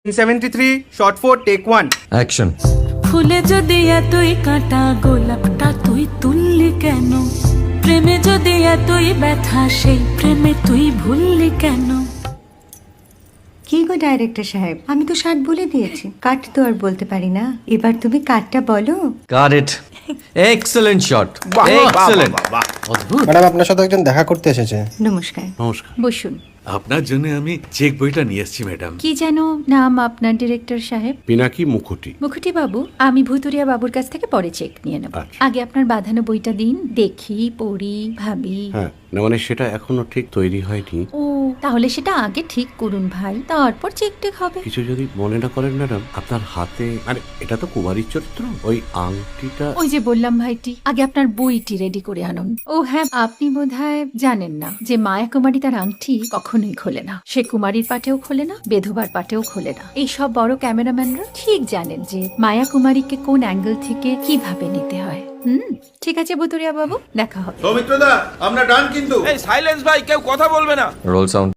73 shot 4 take 1 action. ফুলে যদি এতই কাঁটা গোলাপটা তুই তুললি কেন? প্রেমে যদি এতই ব্যথা সেই প্রেমে তুই ভুললি কেন? কি গো ডাইরেক্টর সাহেব, আমি তো 60 বলে দিয়েছি, কাট তো আর বলতে পারি না, এবার তুমি কাটটা বলো। Got it. Excellent shot, excellent. অদ্ভুত। ম্যাডাম আপনার সাথে একজন দেখা করতে এসেছে। নমস্কার। নমস্কার। বসুন। আপনার জন্য আমি চেক বইটা নিয়ে এসেছি ম্যাডাম। কি যেন নাম আপনার ডিরেক্টর সাহেব? পিনাকি মুখোটি। মুখুটি বাবু, আমি ভুতুরিয়া বাবুর কাছ থেকে পরে চেক নিয়ে নেব। আচ্ছা। আগে আপনার বাঁধানো বইটা দিন, দেখি, পড়ি, ভাবি। হ্যাঁ, না মানে সেটা এখনো ঠিক তৈরি হয়নি। ও, তাহলে সেটা আগে ঠিক করুন ভাই, তারপর চেক টেক হবে। কিছু যদি মনে না করেন ম্যাডাম, আপনার হাতে, আরে এটা তো কুমারীর চরিত্র, ওই আংটিটা। ওই যে বললাম ভাইটি, আগে আপনার বইটি রেডি করে আনুন। ও হ্যাঁ, আপনি বোধহয় জানেন না যে মায়া কুমারী তার আংটি কখনোই খোলে না। সে কুমারীর পাটেও খোলে না, বেধবার পাটেও খোলে না। এই সব বড় ক্যামেরাম্যানরা ঠিক জানেন যে মায়া কুমারীকে কোন অ্যাঙ্গেল থেকে কিভাবে নিতে হয়। ঠিক আছে ভুতুরিয়া বাবু, দেখা হবে। সৌমিত্রদা আমরা ডান কিন্তু। Roll sound.